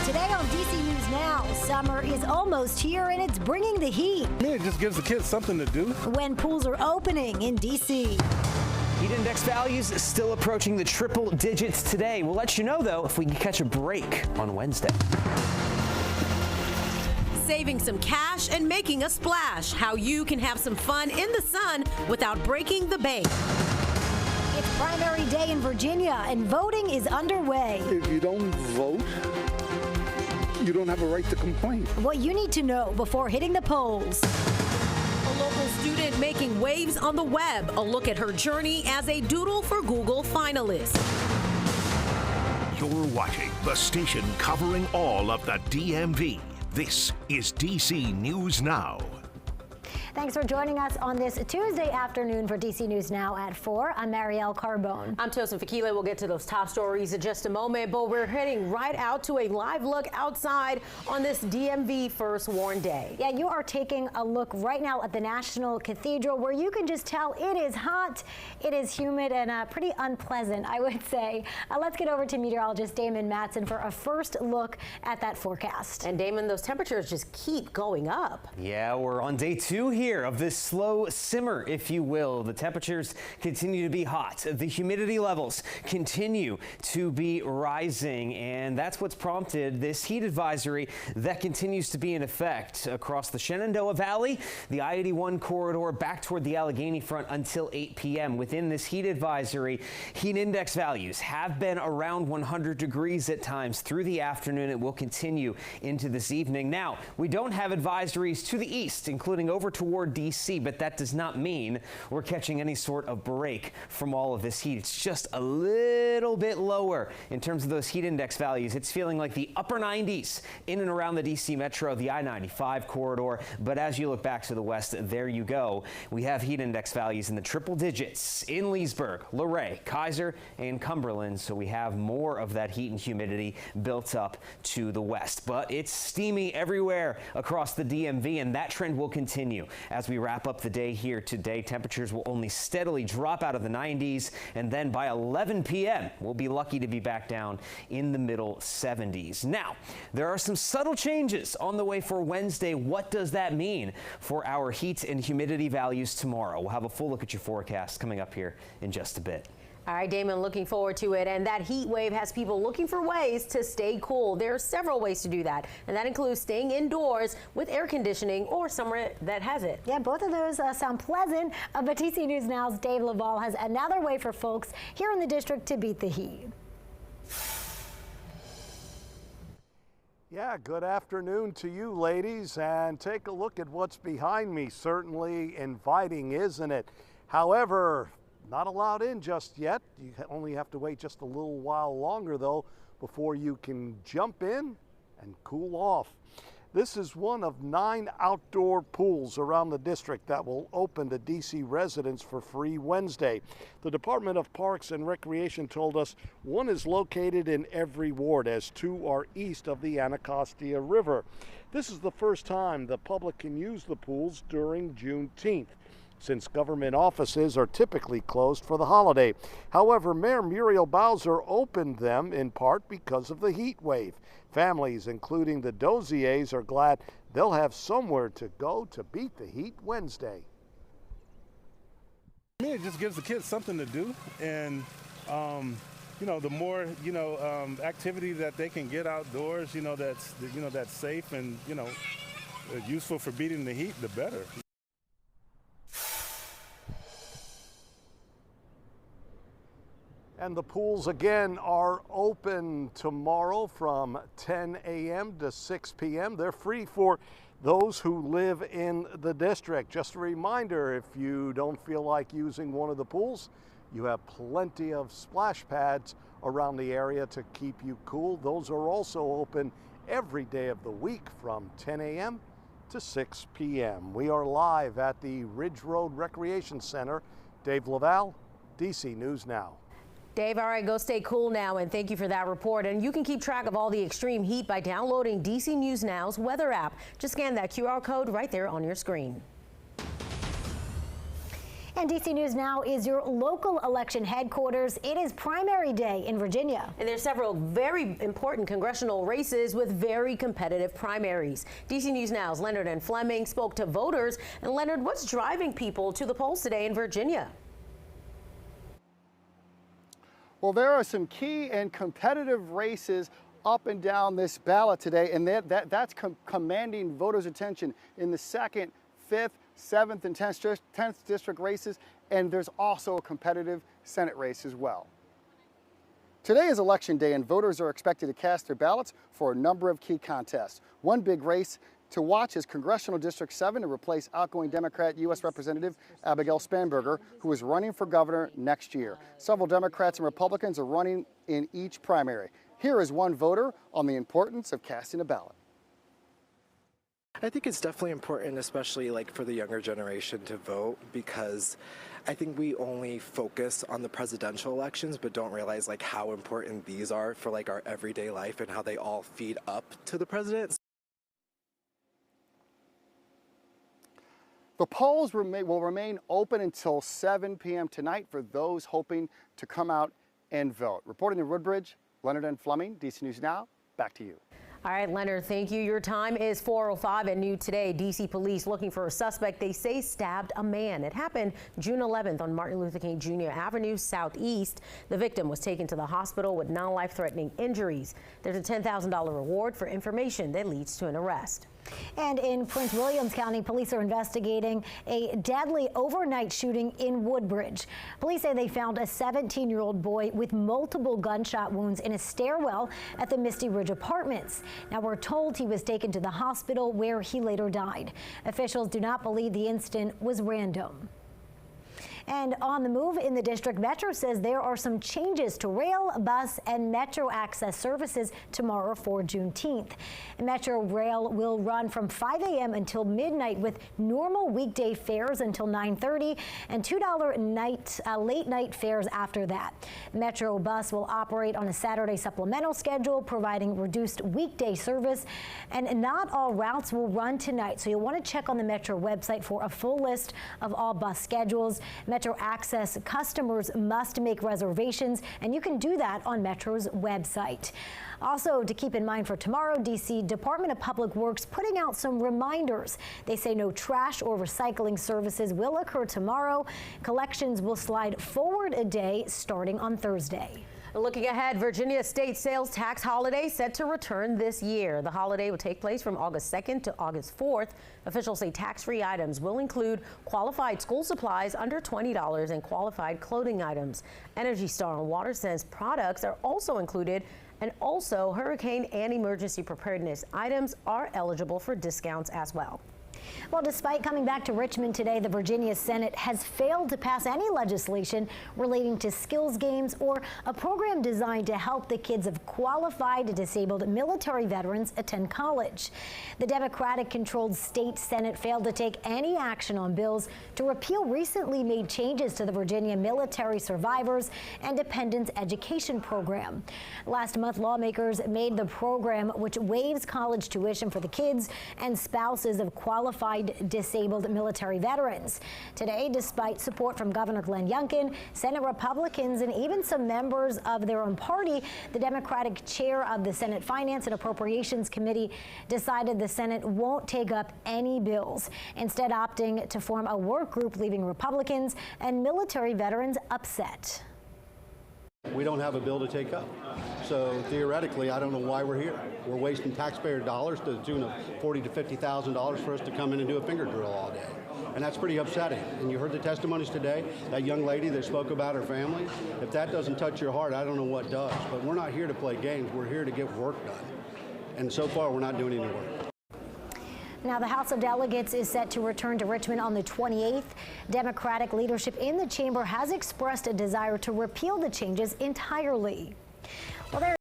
Today on DC News Now, summer is almost here and it's bringing the heat. I mean, it just gives the kids something to do. When pools are opening in DC. Heat index values still approaching the triple digits today. We'll let you know, though, if we can catch a break on Wednesday. Saving some cash and making a splash. How you can have some fun in the sun without breaking the bank. It's primary day in Virginia and voting is underway. If you don't vote, you don't have a right to complain. What you need to know before hitting the polls. A local student making waves on the web. A look at her journey as a Doodle for Google finalist. You're watching the station covering all of the DMV. This is DC News Now. Thanks for joining us on this Tuesday afternoon for DC News Now at 4. I'm Marielle Carbone. I'm Tosin Fakila. We'll get to those top stories in just a moment, but we're heading right out to a live look outside on this DMV First Warn Day. Yeah, you are taking a look right now at the National Cathedral where you can just tell it is hot, it is humid, and pretty unpleasant, I would say. Let's get over to meteorologist Damon Matson for a first look at that forecast. And Damon, those temperatures just keep going up. Yeah, we're on day 2 here of this slow simmer, if you will. The temperatures continue to be hot. The humidity levels continue to be rising, and that's what's prompted this heat advisory that continues to be in effect across the Shenandoah Valley, the I-81 corridor back toward the Allegheny front until 8 p.m. Within this heat advisory, heat index values have been around 100 degrees at times through the afternoon. It will continue into this evening. Now, we don't have advisories to the east, including over toward DC, but that does not mean we're catching any sort of break from all of this heat. It's just a little bit lower in terms of those heat index values. It's feeling like the upper 90s in and around the DC metro, the I-95 corridor. But as you look back to the west, there you go. We have heat index values in the triple digits in Leesburg, Luray, Kaiser, and Cumberland. So we have more of that heat and humidity built up to the west. But it's steamy everywhere across the DMV, and that trend will continue. As we wrap up the day here today, temperatures will only steadily drop out of the 90s, and then by 11 p.m., we'll be lucky to be back down in the middle 70s. Now, there are some subtle changes on the way for Wednesday. What does that mean for our heat and humidity values tomorrow? We'll have a full look at your forecast coming up here in just a bit. All right, Damon, looking forward to it. And that heat wave has people looking for ways to stay cool. There are several ways to do that, and that includes staying indoors with air conditioning or somewhere that has it. Yeah, both of those sound pleasant, but DC News Now's Dave Laval has another way for folks here in the district to beat the heat. Yeah, good afternoon to you, ladies, and take a look at what's behind me. Certainly inviting, isn't it? However, not allowed in just yet. You only have to wait just a little while longer, though, before you can jump in and cool off. This is one of 9 outdoor pools around the district that will open to DC residents for free Wednesday. The Department of Parks and Recreation told us one is located in every ward, as 2 are east of the Anacostia River. This is the first time the public can use the pools during Juneteenth, since government offices are typically closed for the holiday. However, Mayor Muriel Bowser opened them in part because of the heat wave. Families, including the Doziers, are glad they'll have somewhere to go to beat the heat Wednesday. I mean, it just gives the kids something to do, and the more activity that they can get outdoors, that's safe and useful for beating the heat, the better. And the pools again are open tomorrow from 10 a.m. to 6 p.m. They're free for those who live in the district. Just a reminder, if you don't feel like using one of the pools, you have plenty of splash pads around the area to keep you cool. Those are also open every day of the week from 10 a.m. to 6 p.m. We are live at the Ridge Road Recreation Center. Dave Laval, DC News Now. Dave, all right, go stay cool now, and thank you for that report. And you can keep track of all the extreme heat by downloading DC News Now's weather app. Just scan that QR code right there on your screen. And DC News Now is your local election headquarters. It is primary day in Virginia. And there's several very important congressional races with very competitive primaries. DC News Now's Leonard and Fleming spoke to voters. And Leonard, what's driving people to the polls today in Virginia? Well, there are some key and competitive races up and down this ballot today, and that's commanding voters' attention in the 2nd, 5th, 7th, and 10th district races, and there's also a competitive Senate race as well. Today is election day, and voters are expected to cast their ballots for a number of key contests. One big race to watch is Congressional District 7 to replace outgoing Democrat U.S. Representative Abigail Spanberger, who is running for governor next year. Several Democrats and Republicans are running in each primary. Here is one voter on the importance of casting a ballot. I think it's definitely important, especially like for the younger generation, to vote, because I think we only focus on the presidential elections but don't realize like how important these are for like our everyday life and how they all feed up to the president. The polls will remain open until 7 p.m. tonight for those hoping to come out and vote. Reporting in Woodbridge, Leonard and Fleming, DC News Now, back to you. All right, Leonard, thank you. Your time is 4:05 at New Today. D.C. police looking for a suspect they say stabbed a man. It happened June 11th on Martin Luther King Jr. Avenue Southeast. The victim was taken to the hospital with non-life-threatening injuries. There's a $10,000 reward for information that leads to an arrest. And in Prince Williams County, police are investigating a deadly overnight shooting in Woodbridge. Police say they found a 17-year-old boy with multiple gunshot wounds in a stairwell at the Misty Ridge Apartments. Now, we're told he was taken to the hospital where he later died. Officials do not believe the incident was random. And on the move in the district, Metro says there are some changes to rail, bus, and Metro access services tomorrow for Juneteenth. Metro Rail will run from 5 a.m. until midnight with normal weekday fares until 9:30 and $2 late night fares after that. Metro Bus will operate on a Saturday supplemental schedule, providing reduced weekday service, and not all routes will run tonight. So you'll want to check on the Metro website for a full list of all bus schedules. Metro Access customers must make reservations, and you can do that on Metro's website. Also, to keep in mind for tomorrow, D.C. Department of Public Works putting out some reminders. They say no trash or recycling services will occur tomorrow. Collections will slide forward a day starting on Thursday. Looking ahead, Virginia state sales tax holiday set to return this year. The holiday will take place from August 2nd to August 4th. Officials say tax-free items will include qualified school supplies under $20 and qualified clothing items. Energy Star and WaterSense products are also included, and also hurricane and emergency preparedness items are eligible for discounts as well. Well, despite coming back to Richmond today, the Virginia Senate has failed to pass any legislation relating to skills games or a program designed to help the kids of qualified disabled military veterans attend college. The Democratic-controlled state Senate failed to take any action on bills to repeal recently made changes to the Virginia Military Survivors and Dependents Education Program. Last month, lawmakers made the program, which waives college tuition for the kids and spouses of qualified disabled military veterans. Today, despite support from Governor Glenn Youngkin, Senate Republicans, and even some members of their own party, the Democratic chair of the Senate Finance and Appropriations Committee decided the Senate won't take up any bills, instead opting to form a work group, leaving Republicans and military veterans upset. We don't have a bill to take up. So theoretically, I don't know why we're here. We're wasting taxpayer dollars to the tune of $40,000 to $50,000 for us to come in and do a finger drill all day. And that's pretty upsetting. And you heard the testimonies today, that young lady that spoke about her family. If that doesn't touch your heart, I don't know what does. But we're not here to play games. We're here to get work done. And so far, we're not doing any work. Now, the House of Delegates is set to return to Richmond on the 28th. Democratic leadership in the chamber has expressed a desire to repeal the changes entirely. Well, there